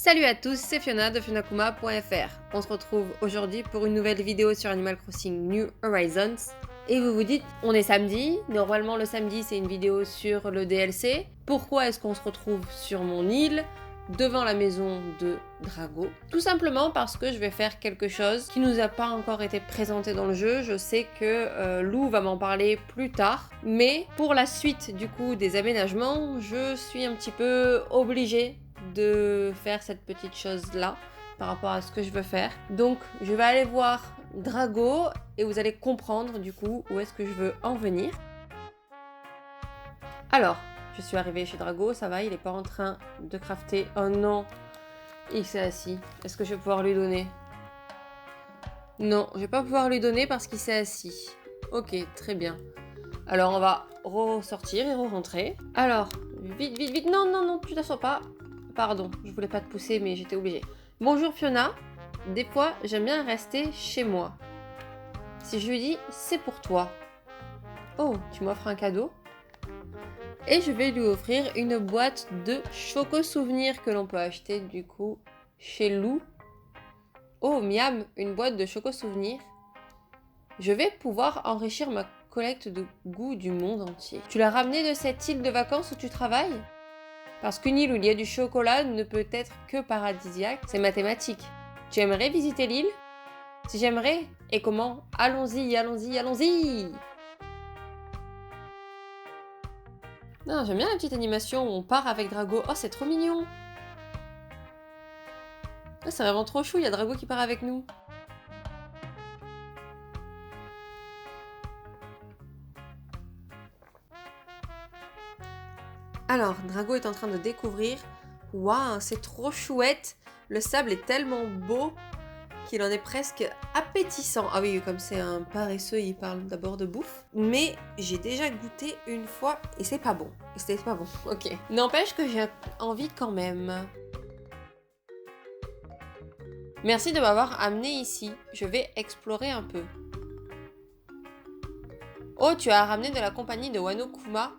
Salut à tous, c'est Fiona de FionaKuma.fr. On se retrouve aujourd'hui pour une nouvelle vidéo sur Animal Crossing New Horizons. Et vous vous dites, on est samedi, normalement le samedi c'est une vidéo sur le DLC. Pourquoi est-ce qu'on se retrouve sur mon île, devant la maison de Drago? Tout simplement parce que je vais faire quelque chose qui nous a pas encore été présenté dans le jeu. Je sais que Lou va m'en parler plus tard. Mais pour la suite du coup des aménagements, je suis un petit peu obligée de faire cette petite chose là par rapport à ce que je veux faire. Donc je vais aller voir Drago et vous allez comprendre du coup où est-ce que je veux en venir. Alors, je suis arrivée chez Drago, ça va, il est pas en train de crafter. Oh non, il s'est assis. Est-ce que je vais pouvoir lui donner? Non, je vais pas pouvoir lui donner parce qu'il s'est assis. Ok, très bien. Alors on va ressortir et re-rentrer. Alors, vite, vite, vite. Non, non, non, tu t'assois pas. Pardon, je voulais pas te pousser, mais j'étais obligée. Bonjour Fiona. Des fois, j'aime bien rester chez moi. Si je lui dis, c'est pour toi. Oh, tu m'offres un cadeau? Et je vais lui offrir une boîte de choco-souvenirs que l'on peut acheter du coup chez Lou. Oh, miam, une boîte de choco-souvenirs. Je vais pouvoir enrichir ma collecte de goûts du monde entier. Tu l'as ramené de cette île de vacances où tu travailles? Parce qu'une île où il y a du chocolat ne peut être que paradisiaque, c'est mathématique. Tu aimerais visiter l'île? Si j'aimerais? Et comment? Allons-y, allons-y, allons-y! Non, j'aime bien la petite animation où on part avec Drago. Oh, c'est trop mignon! Ah, c'est vraiment trop chou, il y a Drago qui part avec nous. Alors, Drago est en train de découvrir. Waouh, c'est trop chouette! Le sable est tellement beau qu'il en est presque appétissant. Ah oui, comme c'est un paresseux, il parle d'abord de bouffe. Mais j'ai déjà goûté une fois et c'est pas bon. C'était pas bon, ok. N'empêche que j'ai envie quand même. Merci de m'avoir amené ici. Je vais explorer un peu. Oh, tu as ramené de la compagnie de Wano Kuma.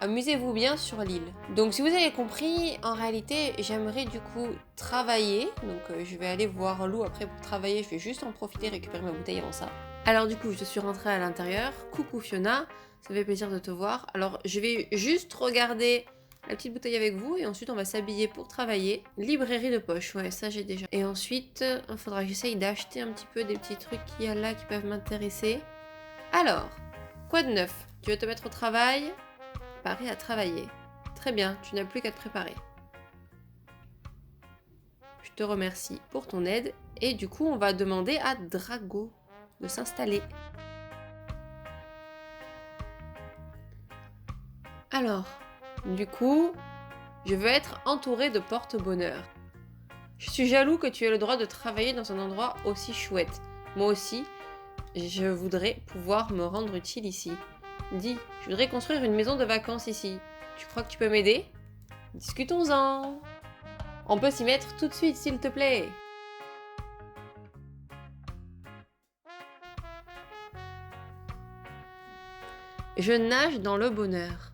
Amusez-vous bien sur l'île. Donc si vous avez compris, en réalité, j'aimerais du coup travailler. Donc je vais aller voir Lou après pour travailler. Je vais juste en profiter, récupérer ma bouteille avant ça. Alors du coup, je suis rentrée à l'intérieur. Coucou Fiona, ça fait plaisir de te voir. Alors je vais juste regarder la petite bouteille avec vous et ensuite on va s'habiller pour travailler. Librairie de poche, ouais, ça j'ai déjà. Et ensuite, il faudra que j'essaye d'acheter un petit peu des petits trucs qu'il y a là qui peuvent m'intéresser. Alors, quoi de neuf? Tu veux te mettre au travail? Préparer à travailler. Très bien, tu n'as plus qu'à te préparer. Je te remercie pour ton aide. Et du coup, on va demander à Drago de s'installer. Alors, du coup, je veux être entourée de porte-bonheur. Je suis jaloux que tu aies le droit de travailler dans un endroit aussi chouette. Moi aussi, je voudrais pouvoir me rendre utile ici. Dis, je voudrais construire une maison de vacances ici. Tu crois que tu peux m'aider? Discutons-en. On peut s'y mettre tout de suite, s'il te plaît. Je nage dans le bonheur.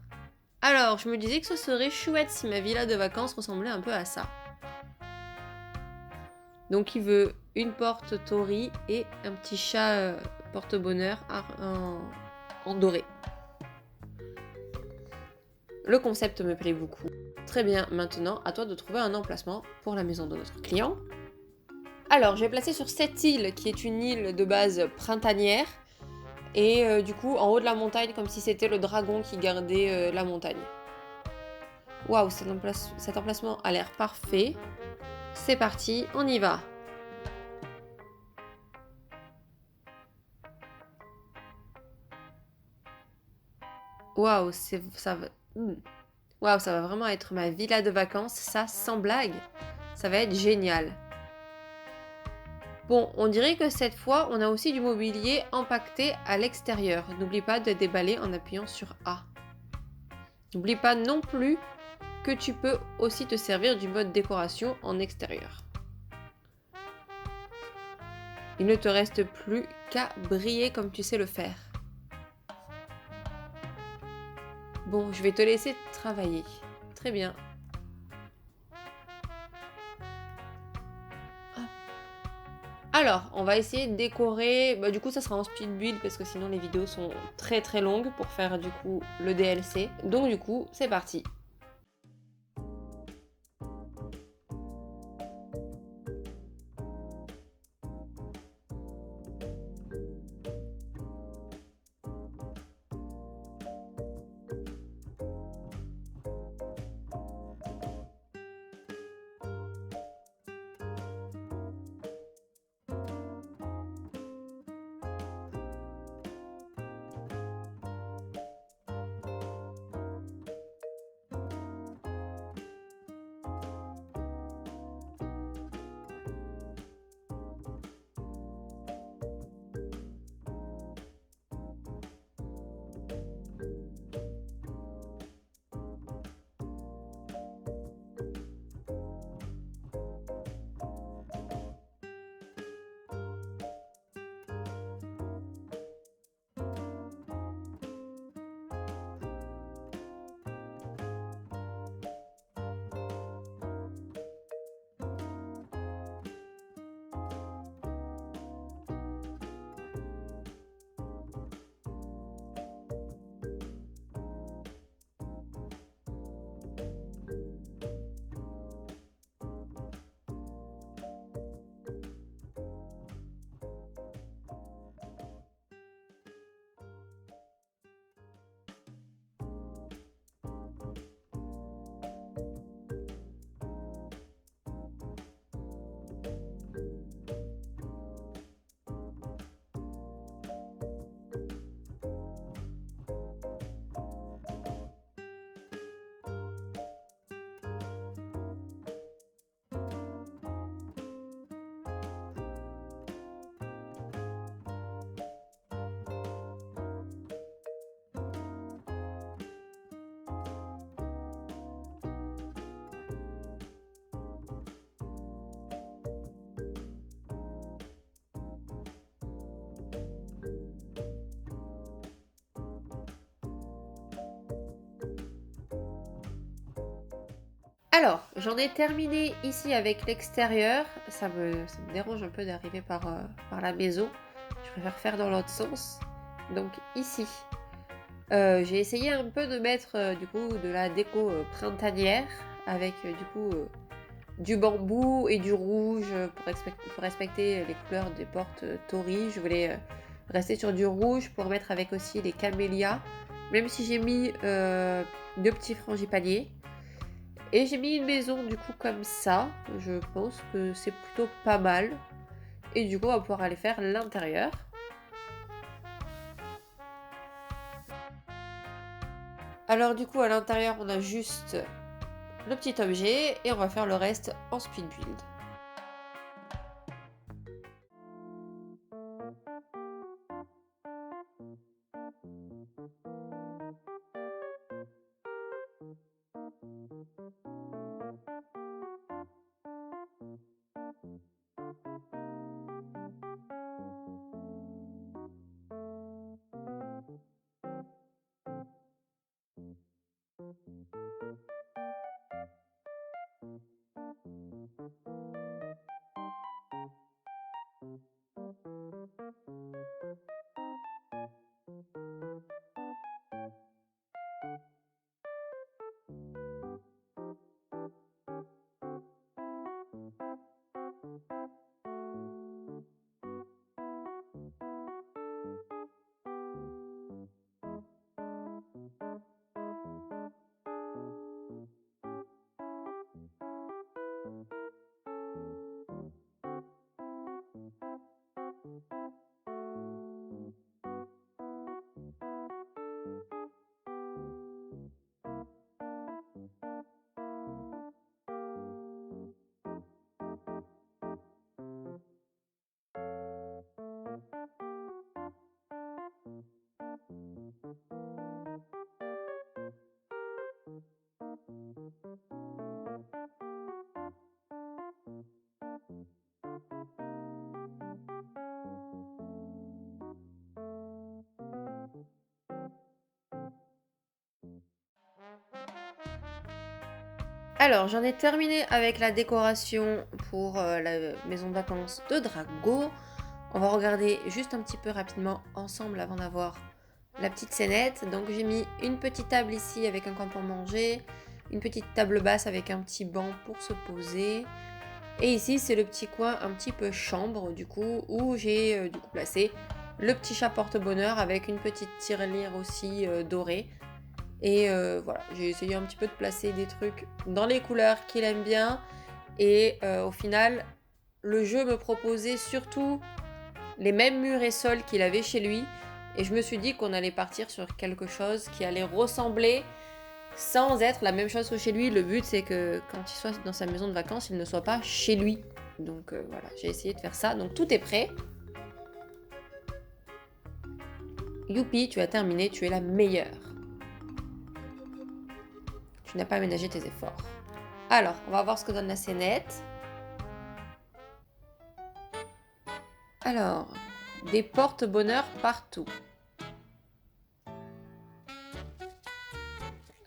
Alors, je me disais que ce serait chouette si ma villa de vacances ressemblait un peu à ça. Donc il veut une porte Tori et un petit chat porte-bonheur en doré. Le concept me plaît beaucoup. Très bien, maintenant à toi de trouver un emplacement pour la maison de notre client. Alors, je vais placer sur cette île qui est une île de base printanière. Et du coup, en haut de la montagne, comme si c'était le dragon qui gardait la montagne. Waouh, cet emplacement a l'air parfait. C'est parti, on y va. Waouh, Waouh, ça va vraiment être ma villa de vacances, ça sans blague. Ça va être génial. Bon, on dirait que cette fois, on a aussi du mobilier empaqueté à l'extérieur. N'oublie pas de déballer en appuyant sur A. N'oublie pas non plus que tu peux aussi te servir du mode décoration en extérieur. Il ne te reste plus qu'à briller comme tu sais le faire. Bon, je vais te laisser travailler. Très bien. Alors, on va essayer de décorer. Bah, du coup, ça sera en speed build parce que sinon les vidéos sont très très longues pour faire du coup le DLC. Donc du coup, c'est parti. Alors, j'en ai terminé ici avec l'extérieur. Ça me dérange un peu d'arriver par la maison. Je préfère faire dans l'autre sens. Donc ici, j'ai essayé un peu de mettre du coup de la déco printanière avec du coup du bambou et du rouge pour respecter les couleurs des portes Torii. Je voulais rester sur du rouge pour mettre avec aussi les camélias, même si j'ai mis deux petits frangipaniers. Et j'ai mis une maison du coup comme ça. Je pense que c'est plutôt pas mal. Et du coup, on va pouvoir aller faire l'intérieur. Alors du coup, à l'intérieur, on a juste le petit objet et on va faire le reste en speed build. Alors, j'en ai terminé avec la décoration pour la maison de vacances de Drago. On va regarder juste un petit peu rapidement ensemble avant d'avoir la petite scénette. Donc j'ai mis une petite table ici avec un coin pour manger, une petite table basse avec un petit banc pour se poser. Et ici c'est le petit coin un petit peu chambre du coup où j'ai du coup placé le petit chat porte-bonheur avec une petite tirelire aussi dorée. Et voilà, j'ai essayé un petit peu de placer des trucs dans les couleurs qu'il aime bien. Et au final, le jeu me proposait surtout les mêmes murs et sols qu'il avait chez lui. Et je me suis dit qu'on allait partir sur quelque chose qui allait ressembler sans être la même chose que chez lui. Le but, c'est que quand il soit dans sa maison de vacances, il ne soit pas chez lui. Donc voilà, j'ai essayé de faire ça. Donc tout est prêt. Youpi, tu as terminé, tu es la meilleure. Tu n'as pas aménagé tes efforts. Alors, on va voir ce que donne la scénette. Alors, des porte-bonheur partout.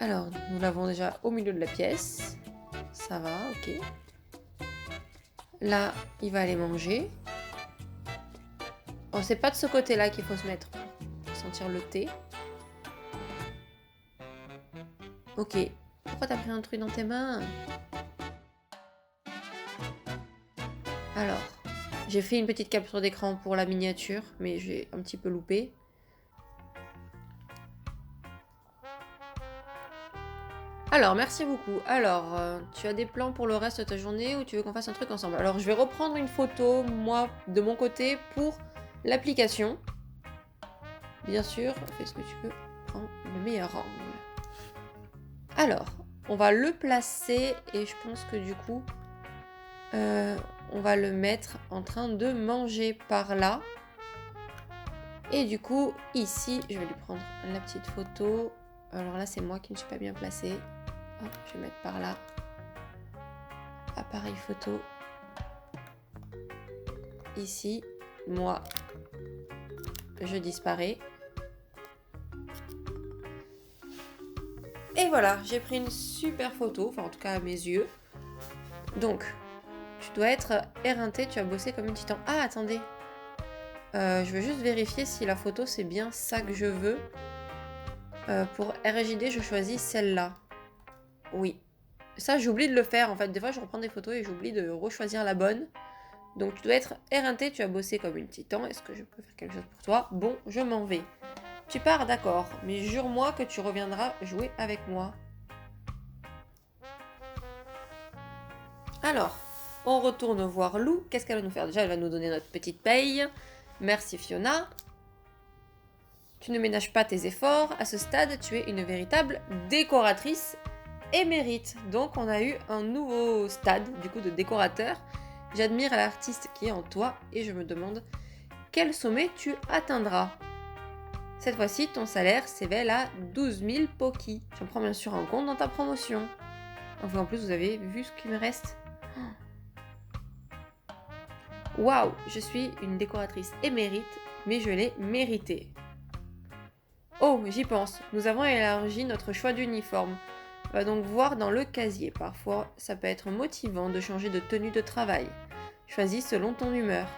Alors, nous l'avons déjà au milieu de la pièce. Ça va, ok. Là, il va aller manger. Oh, c'est pas de ce côté-là qu'il faut se mettre. Sentir le thé. Ok. Pourquoi t'as pris un truc dans tes mains? Alors, j'ai fait une petite capture d'écran pour la miniature, mais j'ai un petit peu loupé. Alors, merci beaucoup. Alors, tu as des plans pour le reste de ta journée ou tu veux qu'on fasse un truc ensemble? Alors, je vais reprendre une photo, moi, de mon côté, pour l'application. Bien sûr, fais ce que tu veux. Prends le meilleur angle. Alors, on va le placer et je pense que du coup, on va le mettre en train de manger par là. Et du coup, ici, je vais lui prendre la petite photo. Alors là, c'est moi qui ne suis pas bien placée. Hop, je vais mettre par là. Appareil photo. Ici, moi, je disparais. Et voilà, j'ai pris une super photo, enfin en tout cas à mes yeux. Donc, tu dois être éreinté, tu as bossé comme une titan. Ah, attendez. Je veux juste vérifier si la photo c'est bien ça que je veux. Pour RJD, je choisis celle-là. Oui. Ça, j'oublie de le faire en fait. Des fois, je reprends des photos et j'oublie de rechoisir la bonne. Donc, tu dois être éreinté, tu as bossé comme une titan. Est-ce que je peux faire quelque chose pour toi? Bon, je m'en vais. Tu pars, d'accord. Mais jure-moi que tu reviendras jouer avec moi. Alors, on retourne voir Lou. Qu'est-ce qu'elle va nous faire? Déjà, elle va nous donner notre petite paye. Merci Fiona. Tu ne ménages pas tes efforts. À ce stade, tu es une véritable décoratrice émérite. Donc, on a eu un nouveau stade, du coup, de décorateur. J'admire l'artiste qui est en toi et je me demande quel sommet tu atteindras. Cette fois-ci, ton salaire s'évèle à 12 000 Poki. J'en prends bien sûr en compte dans ta promotion. Enfin, en plus, vous avez vu ce qui me reste. Waouh, je suis une décoratrice émérite, mais je l'ai mérité. Oh, j'y pense. Nous avons élargi notre choix d'uniforme. On va donc voir dans le casier. Parfois, ça peut être motivant de changer de tenue de travail. Choisis selon ton humeur.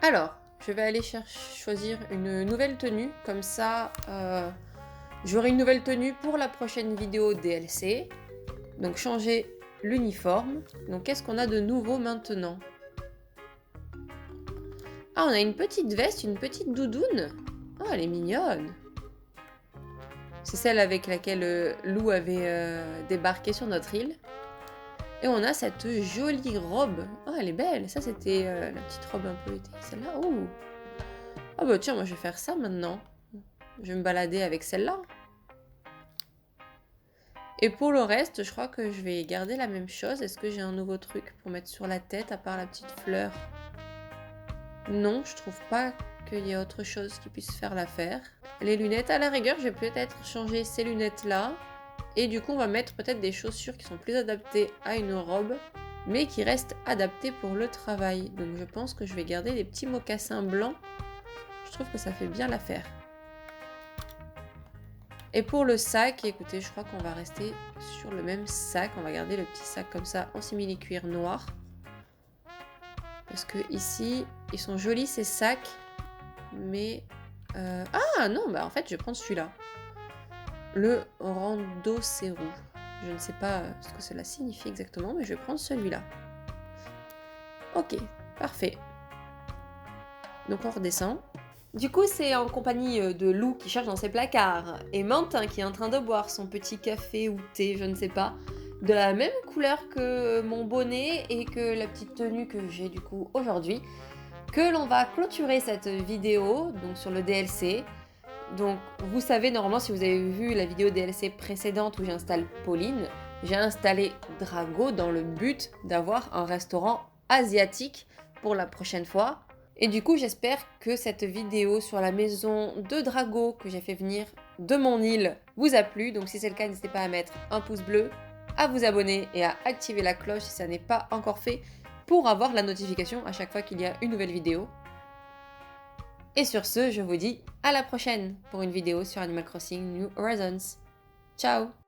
Alors, je vais aller choisir une nouvelle tenue. Comme ça, j'aurai une nouvelle tenue pour la prochaine vidéo DLC. Donc, changer l'uniforme. Donc, qu'est-ce qu'on a de nouveau maintenant? Ah, on a une petite veste, une petite doudoune. Oh, elle est mignonne. C'est celle avec laquelle Lou avait débarqué sur notre île. Et on a cette jolie robe. Oh, elle est belle. Ça, c'était la petite robe un peu été. Celle-là, oh. Oh bah tiens, moi je vais faire ça maintenant. Je vais me balader avec celle-là. Et pour le reste, je crois que je vais garder la même chose. Est-ce que j'ai un nouveau truc pour mettre sur la tête à part la petite fleur? Non, je trouve pas qu'il y ait autre chose qui puisse faire l'affaire. Les lunettes, à la rigueur, je vais peut-être changer ces lunettes-là. Et du coup, on va mettre peut-être des chaussures qui sont plus adaptées à une robe, mais qui restent adaptées pour le travail. Donc je pense que je vais garder les petits mocassins blancs. Je trouve que ça fait bien l'affaire. Et pour le sac, écoutez, je crois qu'on va rester sur le même sac. On va garder le petit sac comme ça en simili-cuir noir. Parce que ici, ils sont jolis ces sacs. Mais... Ah non, bah en fait, je vais prendre celui-là. Le Randocero. Je ne sais pas ce que cela signifie exactement, mais je vais prendre celui-là. Ok, parfait. Donc on redescend. Du coup, c'est en compagnie de Lou qui cherche dans ses placards et Mantin qui est en train de boire son petit café ou thé, je ne sais pas, de la même couleur que mon bonnet et que la petite tenue que j'ai du coup aujourd'hui, que l'on va clôturer cette vidéo donc sur le DLC. Donc vous savez normalement si vous avez vu la vidéo DLC précédente où j'installe Pauline, j'ai installé Drago dans le but d'avoir un restaurant asiatique pour la prochaine fois. Et du coup, j'espère que cette vidéo sur la maison de Drago que j'ai fait venir de mon île vous a plu. Donc si c'est le cas, n'hésitez pas à mettre un pouce bleu, à vous abonner et à activer la cloche si ça n'est pas encore fait pour avoir la notification à chaque fois qu'il y a une nouvelle vidéo. Et sur ce, je vous dis à la prochaine pour une vidéo sur Animal Crossing New Horizons. Ciao!